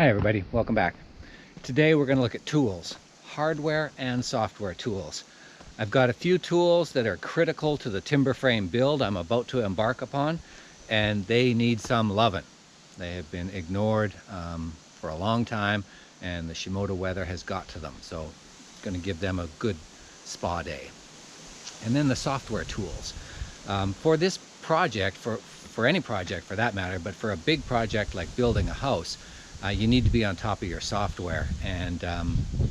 Hi everybody, welcome back. Today we're going to look at tools, hardware and software tools. I've got a few tools that are critical to the timber frame build I'm about to embark upon, and they need some loving. They have been ignored for a long time, and the Shimoda weather has got to them, so I'm going to give them a good spa day. And then the software tools. For this project, for any project for that matter, but for a big project like building a house, you need to be on top of your software. And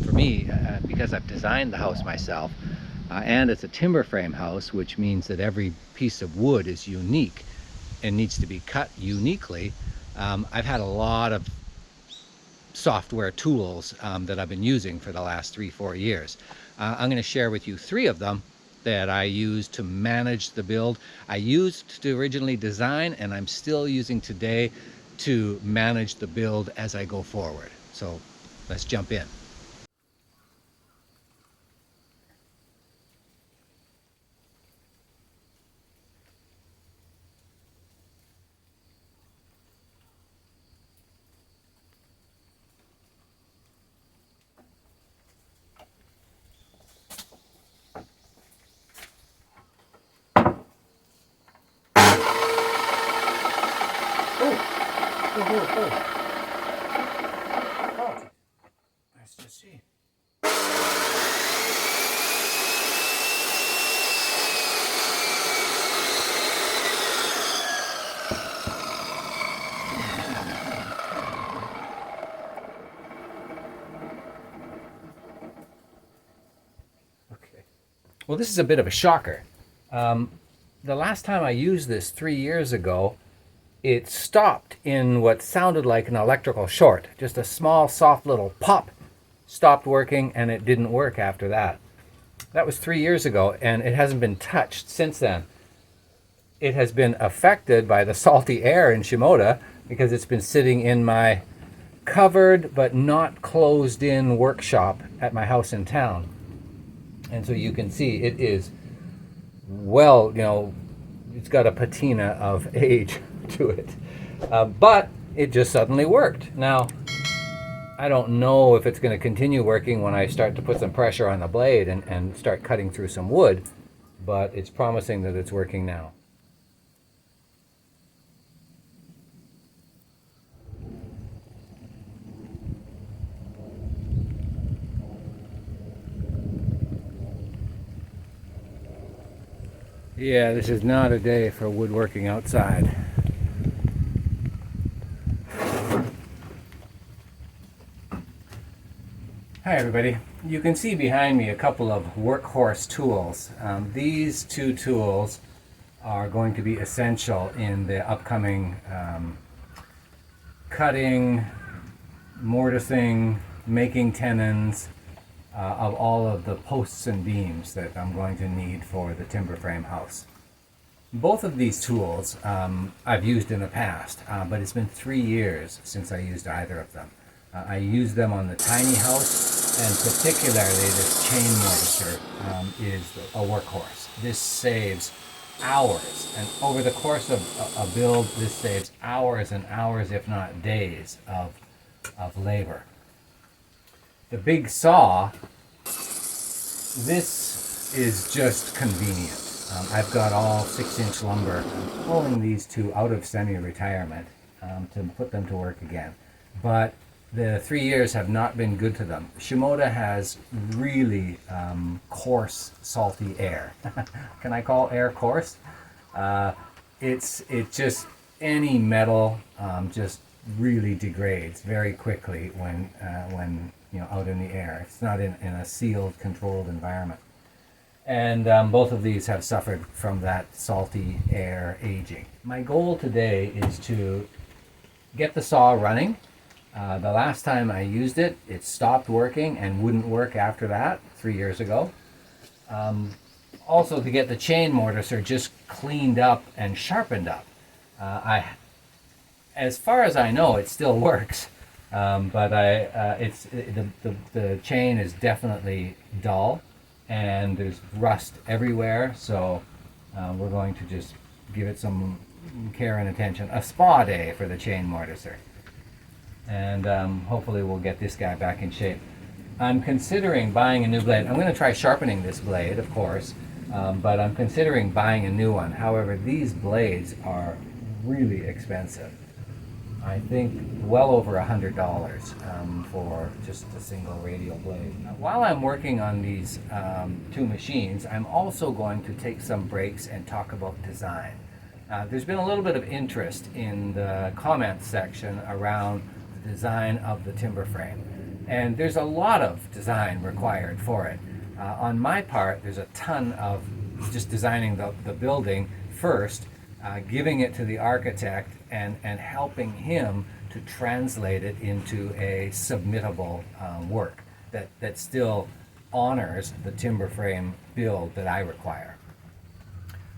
for me, because I've designed the house myself, and it's a timber frame house, which means that every piece of wood is unique and needs to be cut uniquely, I've had a lot of software tools that I've been using for the last 3-4 years. I'm going to share with you 3 of them that I use to manage the build. I used to originally design, and I'm still using today to manage the build as I go forward. So let's jump in. Let's just see. Okay. Well, this is a bit of a shocker. The last time I used this 3 years ago, it stopped in what sounded like an electrical short. Just a small, soft little pop, stopped working, and it didn't work after that. That was 3 years ago, and it hasn't been touched since then. It has been affected by the salty air in Shimoda because it's been sitting in my covered but not closed in workshop at my house in town. And so you can see it is, well, it's got a patina of age to it. But it just suddenly worked. Now, I don't know if it's going to continue working when I start to put some pressure on the blade and start cutting through some wood, but it's promising that it's working now. Yeah, this is not a day for woodworking outside. Hi everybody. You can see behind me a couple of workhorse tools. These 2 tools are going to be essential in the upcoming cutting, mortising, making tenons, of all of the posts and beams that I'm going to need for the timber frame house. Both of these tools I've used in the past, but it's been 3 years since I used either of them. I used them on the tiny house, and particularly this chain mortiser is a workhorse. This saves hours, and over the course of a build, this saves hours and hours, if not days, of labor. The big saw, this is just convenient. I've got all 6-inch lumber. I'm pulling these 2 out of semi-retirement to put them to work again. But the 3 years have not been good to them. Shimoda has really coarse, salty air. Can I call air coarse? It just, any metal just really degrades very quickly when out in the air. It's not in a sealed, controlled environment. And both of these have suffered from that salty air aging. My goal today is to get the saw running. The last time I used it, it stopped working and wouldn't work after that 3 years ago. Also to get the chain mortiser just cleaned up and sharpened up. As far as I know, it still works. But the chain is definitely dull, and there's rust everywhere. So we're going to just give it some care and attention. A spa day for the chain mortiser. and hopefully we'll get this guy back in shape. I'm considering buying a new blade. I'm going to try sharpening this blade, of course, but I'm considering buying a new one. However, these blades are really expensive. I think well over $100 for just a single radial blade. Now, while I'm working on these two machines, I'm also going to take some breaks and talk about design. There's been a little bit of interest in the comments section around the design of the timber frame. And there's a lot of design required for it. On my part, there's a ton of just designing the building first, giving it to the architect and helping him to translate it into a submittable work that still honors the timber frame build that I require.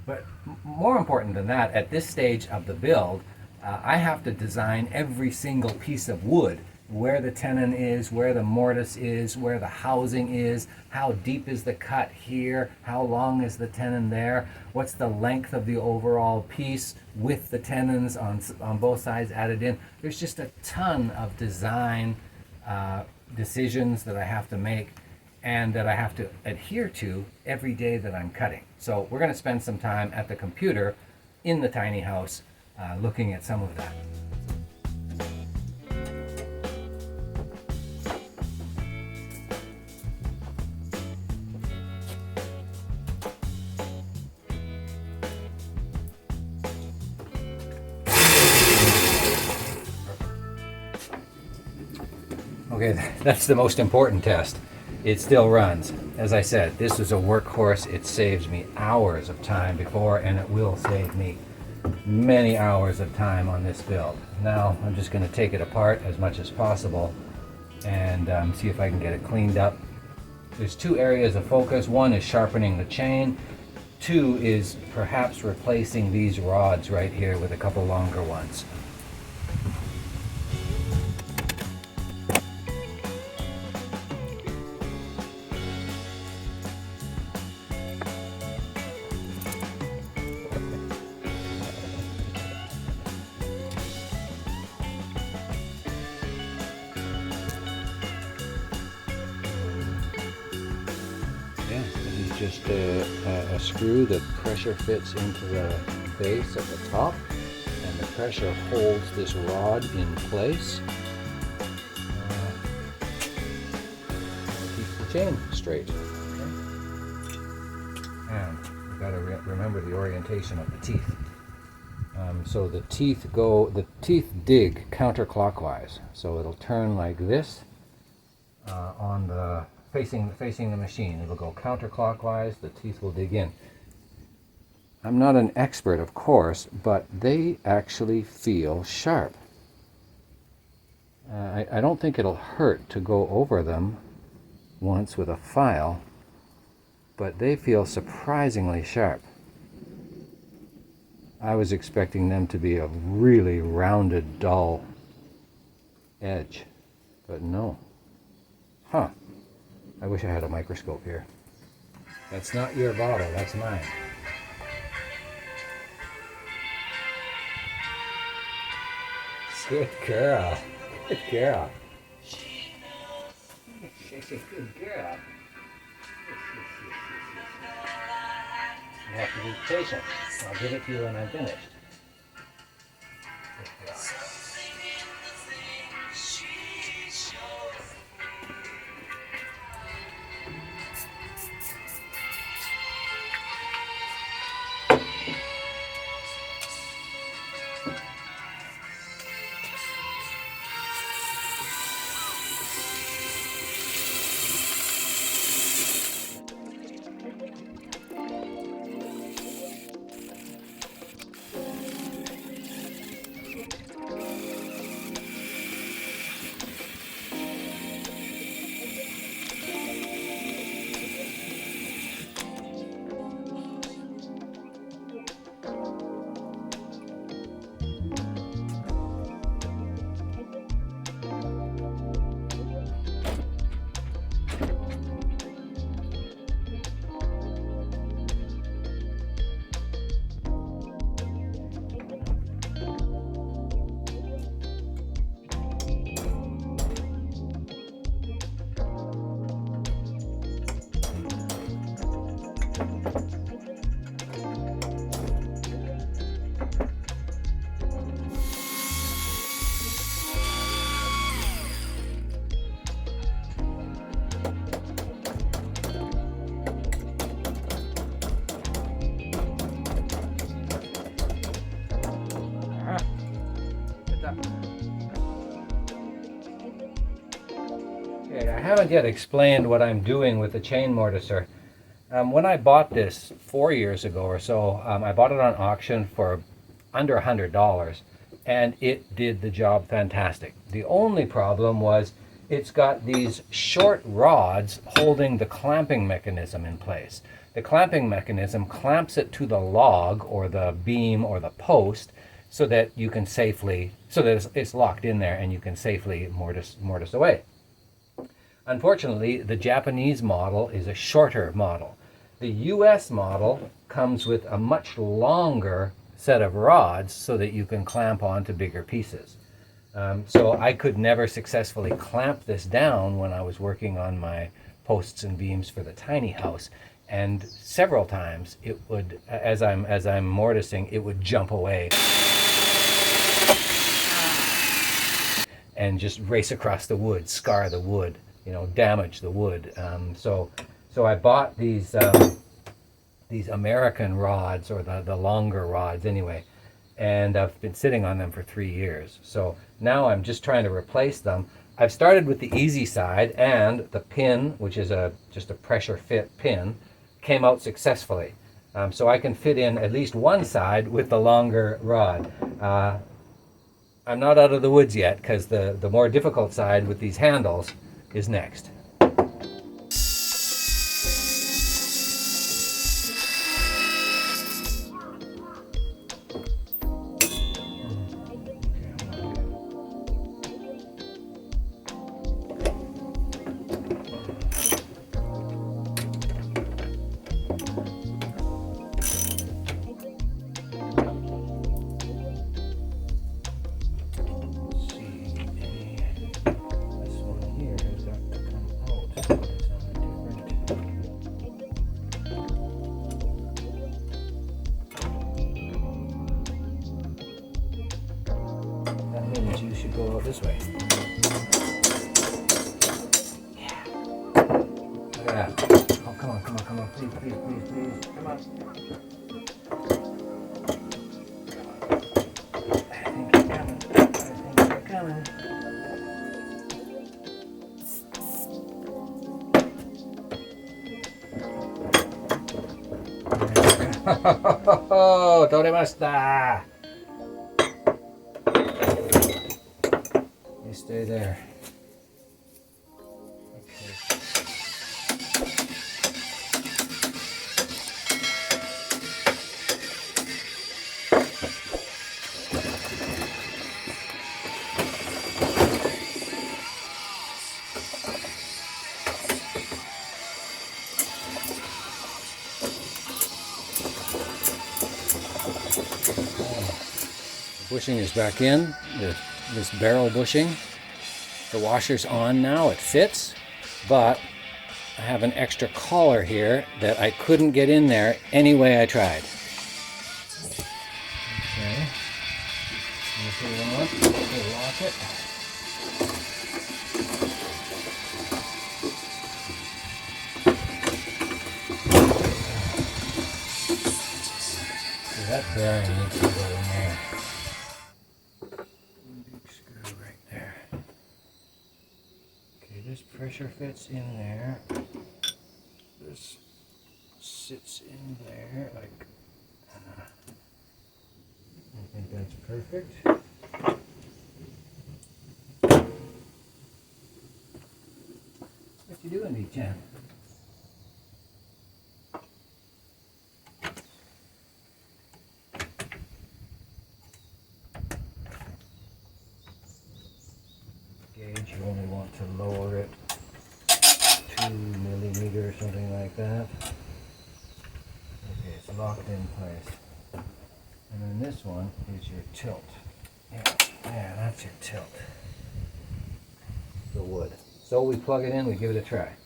But more important than that, at this stage of the build, I have to design every single piece of wood, where the tenon is, where the mortise is, where the housing is, how deep is the cut here, how long is the tenon there, what's the length of the overall piece with the tenons on both sides added in. There's just a ton of design decisions that I have to make and that I have to adhere to every day that I'm cutting. So we're going to spend some time at the computer in the tiny house looking at some of that. Okay, that's the most important test. It still runs. As I said, this is a workhorse. It saves me hours of time before, and it will save me many hours of time on this build. Now I'm just going to take it apart as much as possible and see if I can get it cleaned up. There's two areas of focus. One is sharpening the chain. Two is perhaps replacing these rods right here with a couple longer ones. This is just a screw that pressure fits into the base at the top, and the pressure holds this rod in place. Keeps the chain straight. Okay. And you've got to remember the orientation of the teeth. So the teeth dig counterclockwise. So it'll turn like this on the facing the machine. It'll go counterclockwise, the teeth will dig in. I'm not an expert, of course, but they actually feel sharp. I don't think it'll hurt to go over them once with a file, but they feel surprisingly sharp. I was expecting them to be a really rounded, dull edge, but no. Huh. I wish I had a microscope here. That's not your bottle, that's mine. Good girl. Good girl. Good girl. You have to be patient. I'll give it to you when I'm finished. Good girl. Okay, I haven't yet explained what I'm doing with the chain mortiser. When I bought this 4 years ago or so, I bought it on auction for under $100, and it did the job fantastic. The only problem was it's got these short rods holding the clamping mechanism in place. The clamping mechanism clamps it to the log or the beam or the post so that you can safely, so that it's locked in there and you can safely mortise away. Unfortunately, the Japanese model is a shorter model. The US model comes with a much longer set of rods so that you can clamp onto bigger pieces. So I could never successfully clamp this down when I was working on my posts and beams for the tiny house. And several times it would, as I'm mortising, it would jump away and just race across the wood, scar the wood, damage the wood. So I bought these American rods, or the longer rods anyway, and I've been sitting on them for 3 years. So now I'm just trying to replace them. I've started with the easy side, and the pin, which is just a pressure fit pin, came out successfully. So I can fit in at least one side with the longer rod. I'm not out of the woods yet, because the more difficult side with these handles is next. You should go out this way. Yeah. Look at that. Oh, come on. Please. Come on. I think you're coming. Oh, toremashita! You stay there. Okay. Bushing is back in, this barrel bushing. The washer's on now, it fits, but I have an extra collar here that I couldn't get in there any way I tried. Okay, lock it. See, that bearing needs to go in there. Big screw right there. Okay, this pressure fits in there. This sits in there like. I think that's perfect. What you doing, D-Chan? Gauge, you only want to lower it 2 millimeters, something like that. Okay, it's locked in place. And then this one is your tilt. Yeah, that's your tilt. The wood. So we plug it in, we give it a try.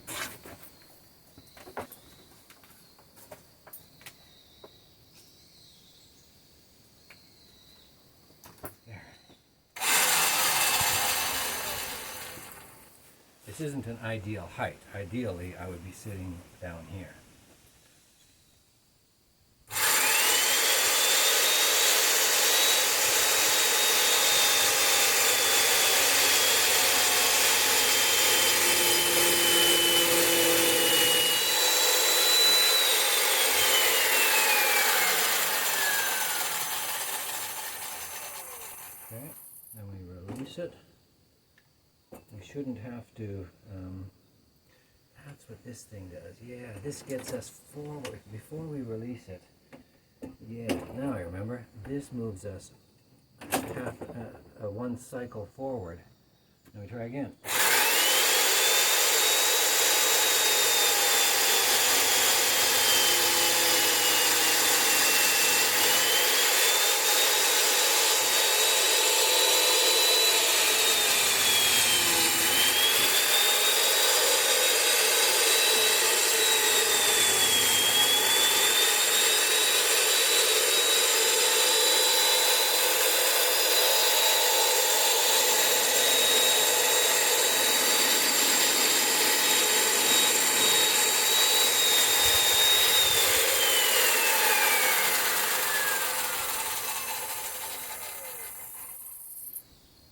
There. This isn't an ideal height. Ideally, I would be sitting down here. shouldn't have to. That's what this thing does. Yeah, this gets us forward before we release it. Yeah, now I remember. This moves us one cycle forward. Let me try again.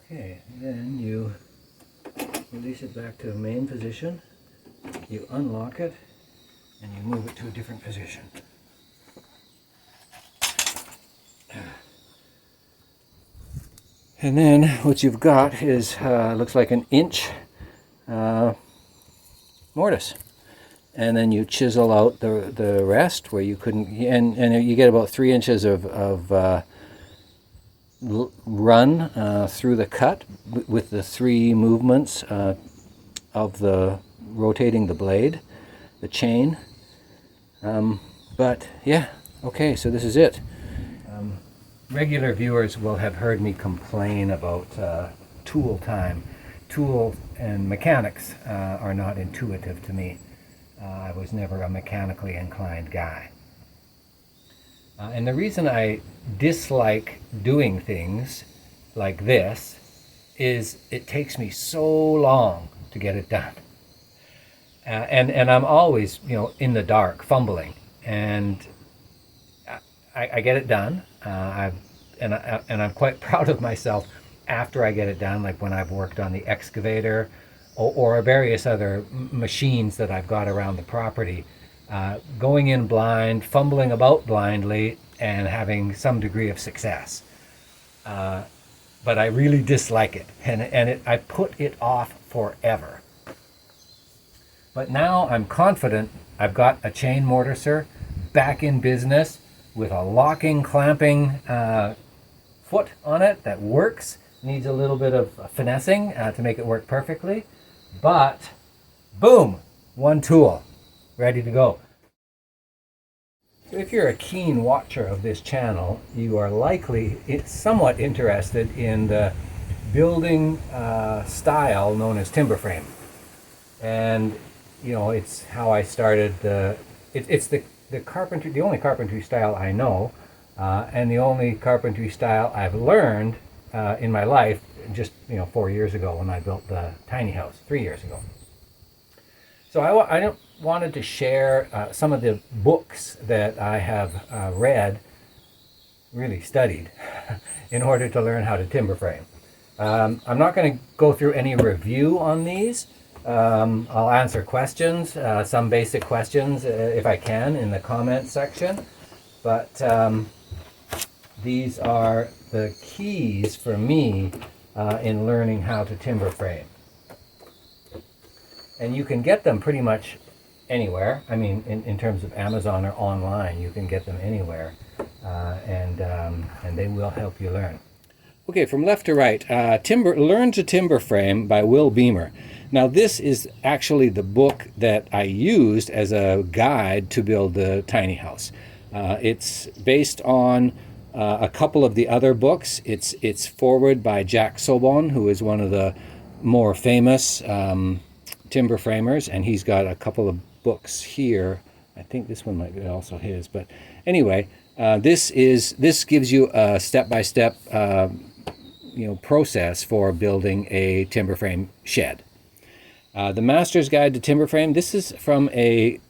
Okay, then you release it back to the main position, you unlock it, and you move it to a different position. And then what you've got is, looks like an inch mortise. And then you chisel out the rest where you couldn't, and you get about 3 inches of run through the cut with the 3 movements of the rotating the blade, the chain. But yeah, okay, so this is it. Regular viewers will have heard me complain about tool time. Tool and mechanics are not intuitive to me. I was never a mechanically inclined guy. And the reason I dislike doing things like this is it takes me so long to get it done. And I'm always, in the dark, fumbling. And I get it done. And I'm quite proud of myself after I get it done, like when I've worked on the excavator or various other machines that I've got around the property. Going in blind, fumbling about blindly, and having some degree of success. But I really dislike it, and I put it off forever. But now I'm confident I've got a chain mortiser back in business with a locking, clamping foot on it that works. Needs a little bit of finessing to make it work perfectly. But, boom, one tool, ready to go. So if you're a keen watcher of this channel, you are likely somewhat interested in the building style known as timber frame. And, it's how I started it's the carpentry, the only carpentry style I know, and the only carpentry style I've learned in my life, just 4 years ago when I built the tiny house, 3 years ago. So I wanted to share some of the books that I have read, really studied, in order to learn how to timber frame. I'm not going to go through any review on these. I'll answer questions, some basic questions if I can in the comment section. But these are the keys for me in learning how to timber frame. And you can get them pretty much anywhere. I mean, in terms of Amazon or online, you can get them anywhere, and they will help you learn. Okay, from left to right, Learn to Timber Frame by Will Beamer. Now, this is actually the book that I used as a guide to build the tiny house. It's based on a couple of the other books. It's forward by Jack Sobon, who is one of the more famous timber framers, and he's got a couple of books here. I think this one might be also his, but anyway, this gives you a step-by-step process for building a timber frame shed. The Master's Guide to Timber Frame, this is from a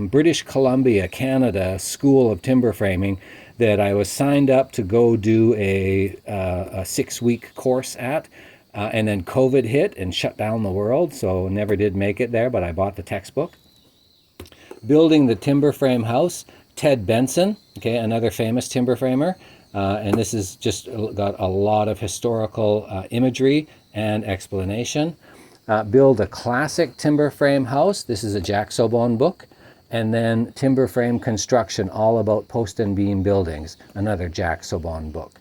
British Columbia, Canada School of Timber Framing that I was signed up to go do a 6-week course at. And then COVID hit and shut down the world, so never did make it there, but I bought the textbook. Building the Timber Frame House, Ted Benson, okay, another famous timber framer. And this has just got a lot of historical imagery and explanation. Build a Classic Timber Frame House. This is a Jack Sobone book. And then Timber Frame Construction, all about post and beam buildings, another Jack Sobone book.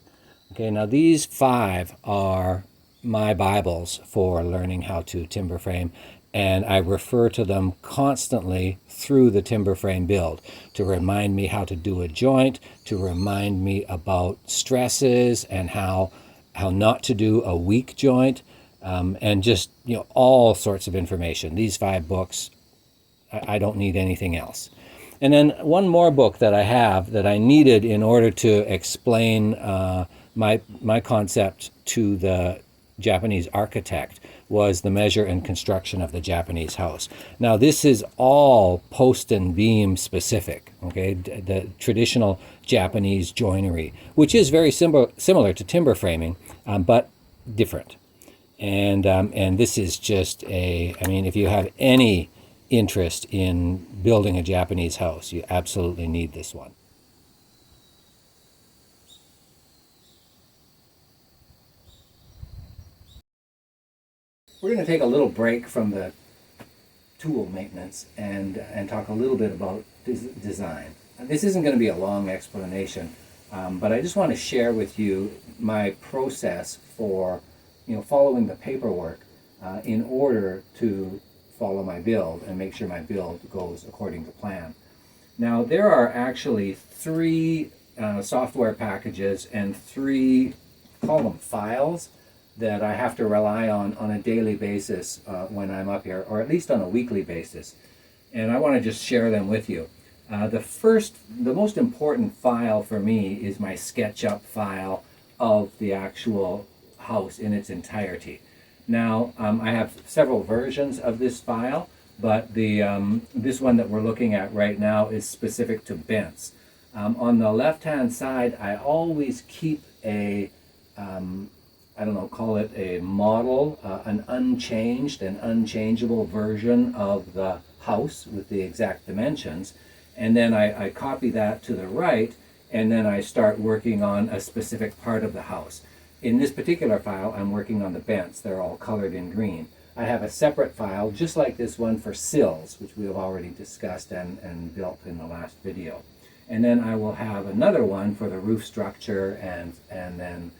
Okay, now these 5 are my Bibles for learning how to timber frame, and I refer to them constantly through the timber frame build to remind me how to do a joint, to remind me about stresses and how not to do a weak joint, and just all sorts of information. These 5 books, I don't need anything else. And then one more book that I have that I needed in order to explain my concept to the Japanese architect was The Measure and Construction of the Japanese House. Now this is all post and beam specific, okay? The traditional Japanese joinery, which is very similar to timber framing, but different. And this is just if you have any interest in building a Japanese house, you absolutely need this one. We're going to take a little break from the tool maintenance and talk a little bit about design. This isn't going to be a long explanation, but I just want to share with you my process for following the paperwork in order to follow my build and make sure my build goes according to plan. Now there are actually 3 software packages and 3, call them files, that I have to rely on a daily basis when I'm up here, or at least on a weekly basis. And I want to just share them with you. The most important file for me is my SketchUp file of the actual house in its entirety. Now, I have several versions of this file, but this one that we're looking at right now is specific to bents. On the left-hand side, I always keep a call it a model, an unchanged and unchangeable version of the house with the exact dimensions. And then I copy that to the right, and then I start working on a specific part of the house. In this particular file, I'm working on the bents. They're all colored in green. I have a separate file, just like this one, for sills, which we have already discussed and built in the last video. And then I will have another one for the roof structure and then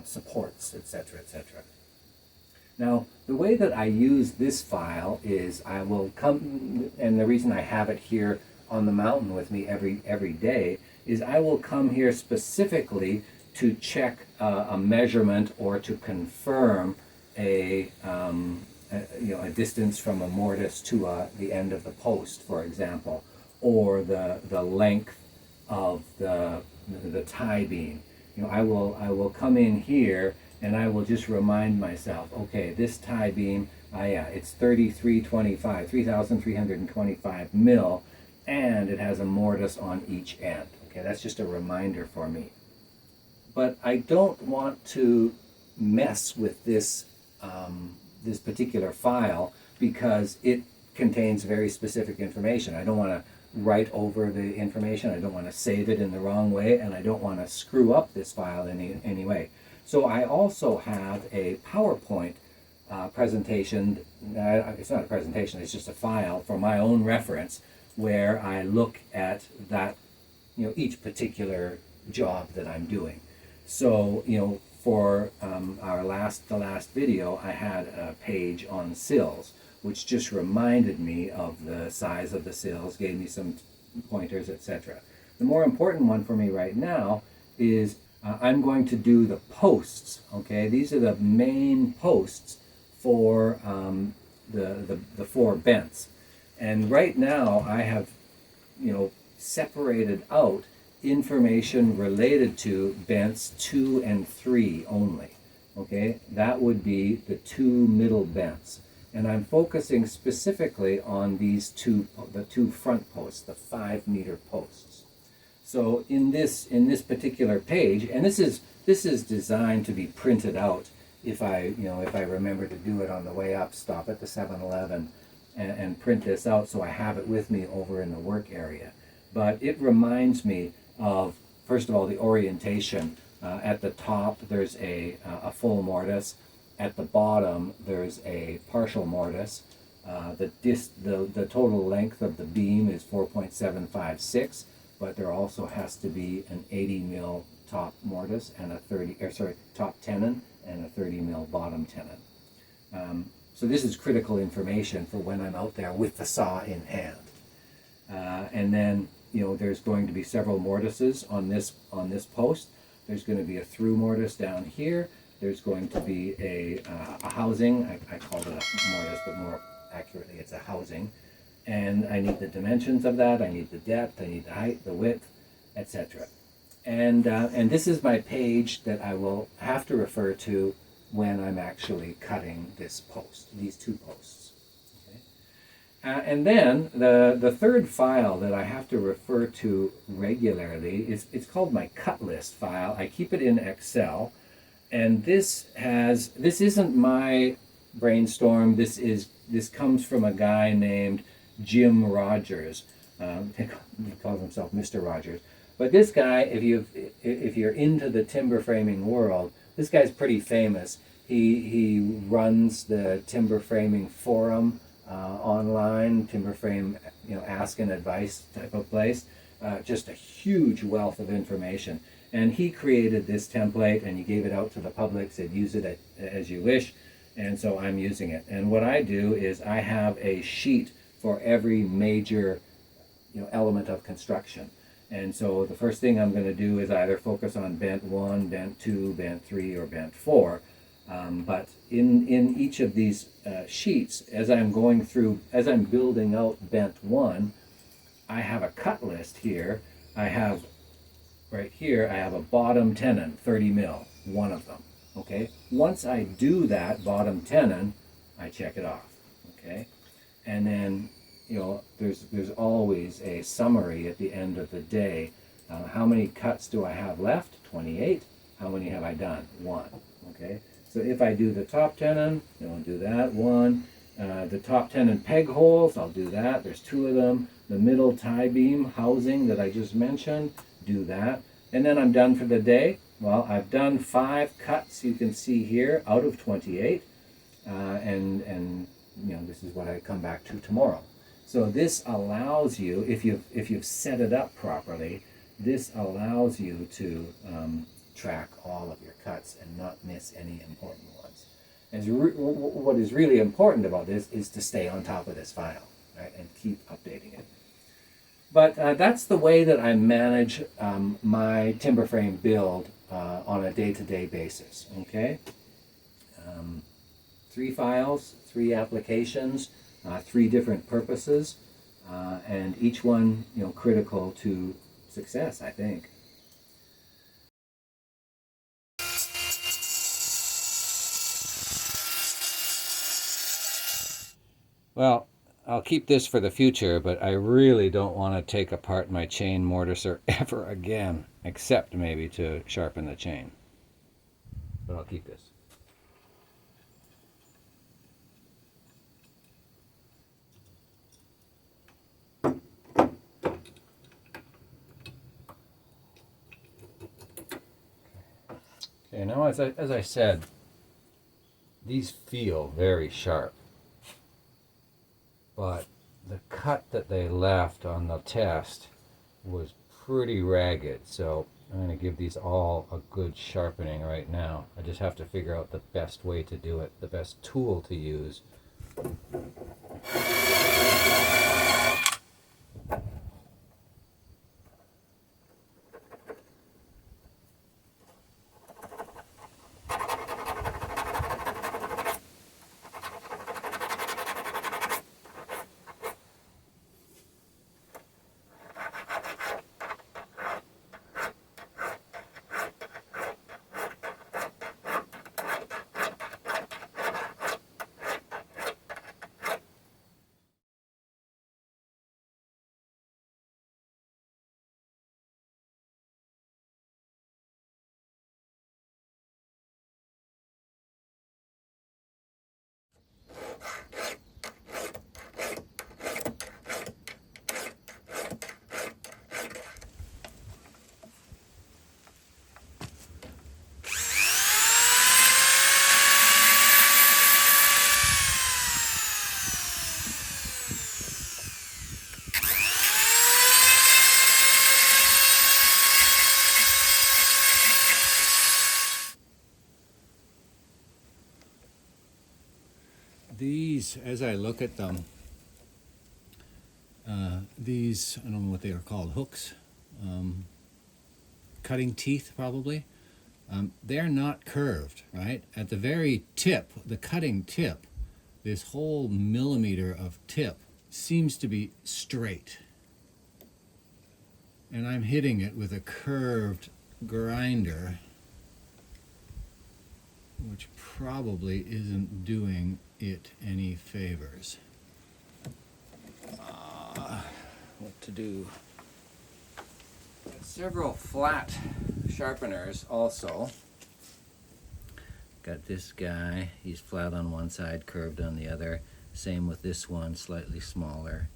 supports, etc., etc. Now, the way that I use this file is I will come, and the reason I have it here on the mountain with me every day is I will come here specifically to check a measurement or to confirm a distance from a mortise to the end of the post, for example, or the length of the tie beam. I will come in here and I will just remind myself, okay, this tie beam, it's 3,325 mil, and it has a mortise on each end. Okay, that's just a reminder for me. But I don't want to mess with this this particular file because it contains very specific information. I don't want to write over the information. I don't want to save it in the wrong way, and I don't want to screw up this file in any way. So I also have a PowerPoint presentation. It's not a presentation, it's just a file for my own reference where I look at that, each particular job that I'm doing. So, for the last video, I had a page on sills, which just reminded me of the size of the sills, gave me some pointers, etc. The more important one for me right now is I'm going to do the posts. Okay, these are the main posts for the 4 bents, and right now I have separated out information related to bents 2 and 3 only. Okay, that would be the 2 middle bents. And I'm focusing specifically on the 2 front posts, the 5-meter posts. So in this particular page, and this is designed to be printed out if I remember to do it on the way up, stop at the 7-Eleven and print this out so I have it with me over in the work area. But it reminds me of, first of all, the orientation. At the top there's a full mortise, at the bottom there's a partial mortise. The total length of the beam is 4.756, but there also has to be an 80 mil top mortise and a top tenon and a 30 mil bottom tenon. So this is critical information for when I'm out there with the saw in hand. And then, you know, there's going to be several mortises on this post. There's going to be a through mortise down here. There's going to be a housing. I called it a mortise, but more accurately it's a housing. And I need the dimensions of that. I need the depth. I need the height, the width, etc. And this is my page that I will have to refer to when I'm actually cutting this post, these two posts. Okay? And then the third file that I have to refer to regularly it's called my cut list file. I keep it in Excel, and this isn't my brainstorm. This comes from a guy named Jim Rogers. He calls himself Mr. Rogers. But this guy, if you're into the timber framing world, this guy's pretty famous. He runs the timber framing forum online, timber frame, you know, ask and advice type of place. Just a huge wealth of information. And he created this template and he gave it out to the public, said use it as you wish. And so I'm using it. And what I do is I have a sheet for every major, you know, element of construction. And so the first thing I'm going to do is either focus on bent 1, bent 2, bent 3, or bent 4. But in each of these sheets, as I'm building out bent 1, I have a cut list here. Right here, I have a bottom tenon, 30 mil, one of them. Okay. Once I do that bottom tenon, I check it off. Okay. And then, you know, there's always a summary at the end of the day. How many cuts do I have left? 28. How many have I done? 1. Okay. So if I do the top tenon, I'll do that, 1. The top tenon peg holes, I'll do that. There's 2 of them. The middle tie beam housing that I just mentioned, do that. And then I'm done for the day. Well, I've done 5 cuts, you can see here, out of 28. And you know, this is what I come back to tomorrow. So this allows you, if you've set it up properly, this allows you to track all of your cuts and not miss any important ones. What is really important about this is to stay on top of this file, right, and keep updating it. But that's the way that I manage my timber frame build on a day-to-day basis. Okay, 3 files, 3 applications, 3 different purposes, and each one, you know, critical to success, I think. Well, I'll keep this for the future, but I really don't want to take apart my chain mortiser ever again, except maybe to sharpen the chain. But I'll keep this. Okay, now as I said, these feel very sharp. But the cut that they left on the test was pretty ragged, so I'm going to give these all a good sharpening right now. I just have to figure out the best way to do it, the best tool to use. these, as I look at them, these, I don't know what they are called, hooks, cutting teeth probably, they're not curved, right? At the very tip, the cutting tip, this whole millimeter of tip seems to be straight. And I'm hitting it with a curved grinder, which probably isn't doing it any favors. What to do? Got several flat sharpeners also. Got this guy, he's flat on one side, curved on the other. Same with this one, slightly smaller.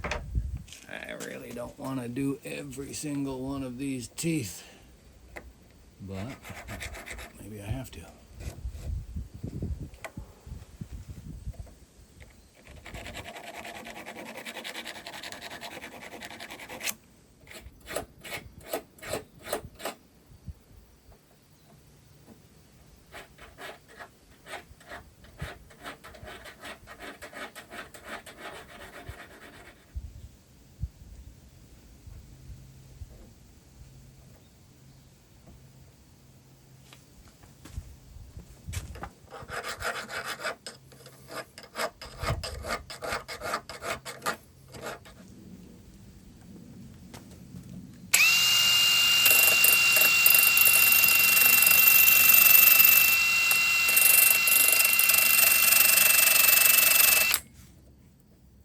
I really don't want to do every single one of these teeth, but maybe I have to.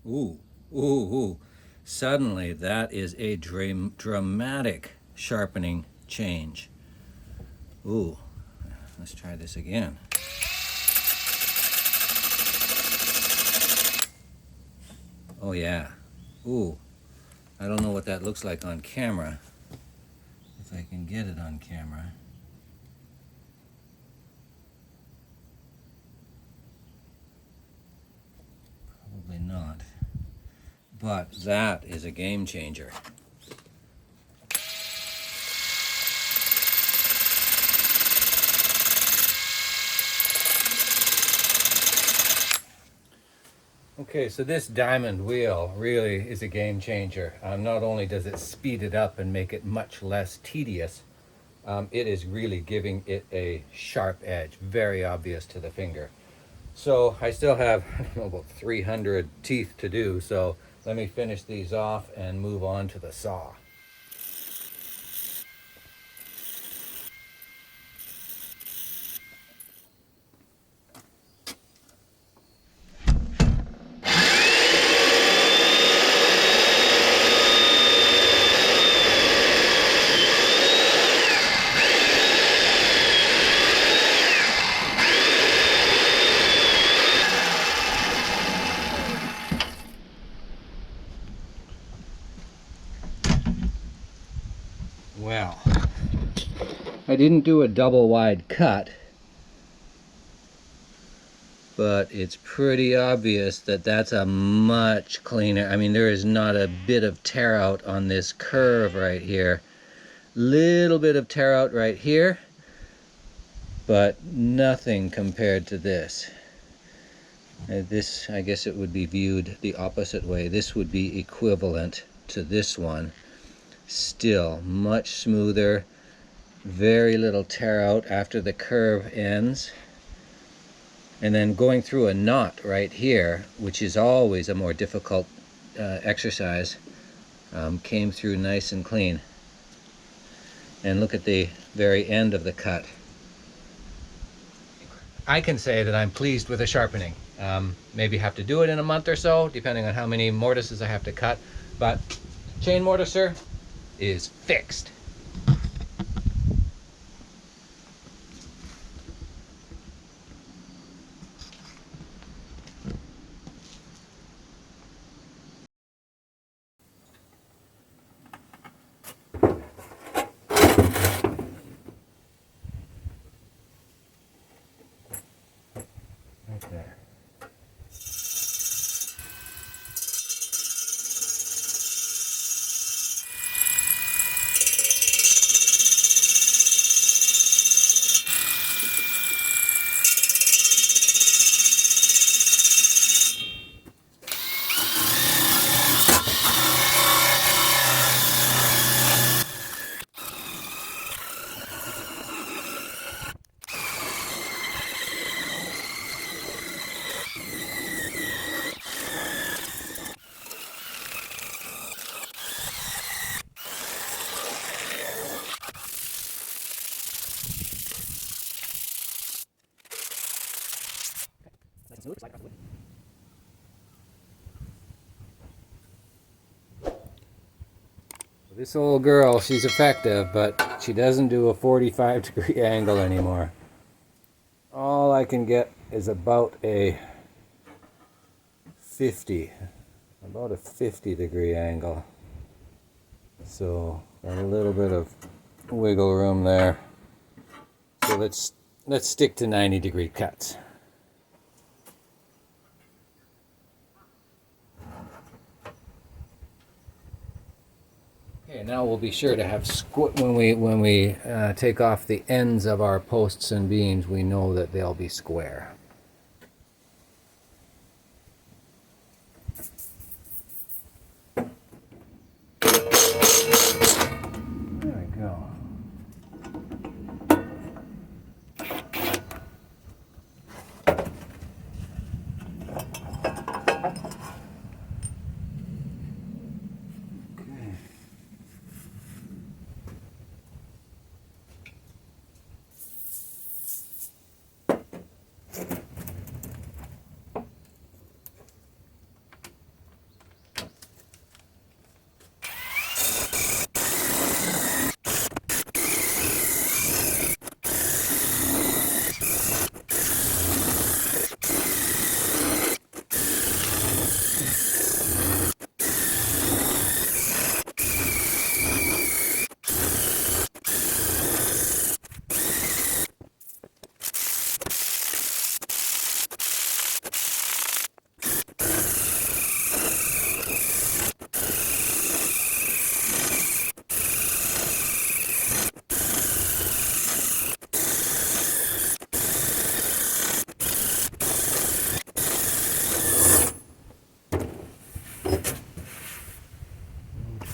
Ooh, ooh, ooh. Suddenly that is a dramatic sharpening change. Ooh, let's try this again. Oh yeah, ooh. I don't know what that looks like on camera, if I can get it on camera. Probably not. But that is a game changer. Okay, so this diamond wheel really is a game changer. Not only does it speed it up and make it much less tedious, it is really giving it a sharp edge, very obvious to the finger. So I still have, I don't know, about 300 teeth to do, so let me finish these off and move on to the saw. Well, I didn't do a double wide cut, but it's pretty obvious that that's a much cleaner. I mean, there is not a bit of tear out on this curve right here. Little bit of tear out right here, but nothing compared to this. This, I guess it would be viewed the opposite way. This would be equivalent to this one. Still much smoother, very little tear out after the curve ends. And then going through a knot right here, which is always a more difficult exercise, came through nice and clean. And look at the very end of the cut. I can say that I'm pleased with the sharpening. Maybe have to do it in a month or so, depending on how many mortises I have to cut. But chain mortiser is fixed. Right there. This old girl, she's effective, but she doesn't do a 45-degree angle anymore. All I can get is about a 50-degree angle. So got a little bit of wiggle room there. So let's stick to 90-degree cuts. Okay, now we'll be sure to have when we take off the ends of our posts and beams, we know that they'll be square. There we go.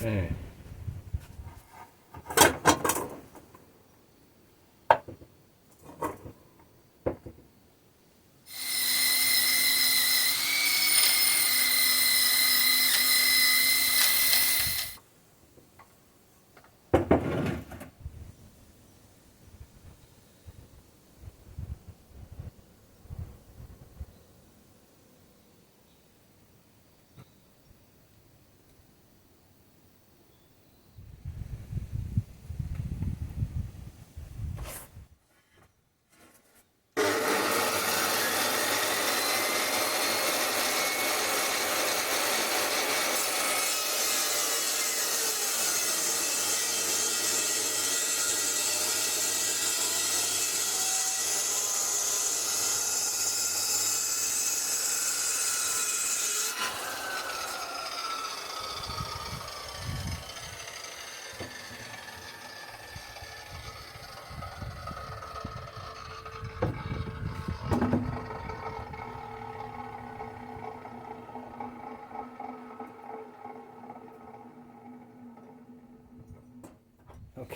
Okay.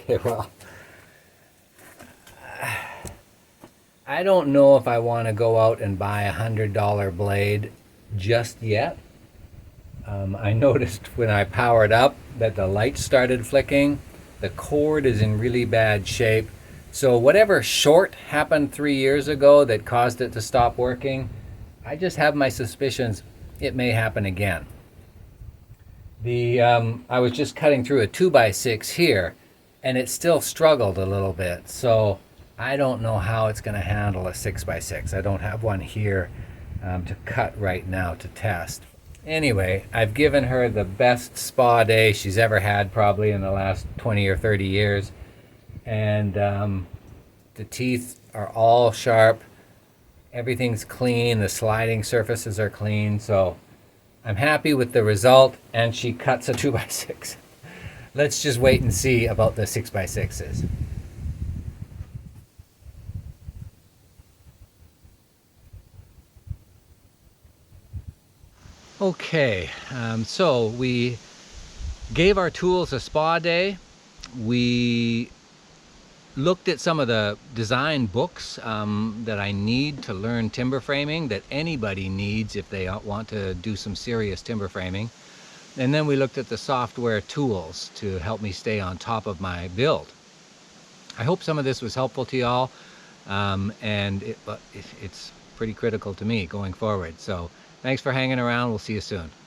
Okay, well, I don't know if I want to go out and buy a $100 blade just yet. I noticed when I powered up that the light started flicking. The cord is in really bad shape. So whatever short happened 3 years ago that caused it to stop working, I just have my suspicions it may happen again. I was just cutting through a 2x6 here, and it still struggled a little bit. So I don't know how it's going to handle a 6x6. I don't have one here to cut right now to test. Anyway, I've given her the best spa day she's ever had probably in the last 20 or 30 years. And the teeth are all sharp. Everything's clean. The sliding surfaces are clean. So I'm happy with the result, and she cuts a 2x6. Let's just wait and see about the 6x6s. Okay, so we gave our tools a spa day. We looked at some of the design books that I need to learn timber framing, that anybody needs if they want to do some serious timber framing. And then we looked at the software tools to help me stay on top of my build. I hope some of this was helpful to y'all. And it's pretty critical to me going forward. So thanks for hanging around. We'll see you soon.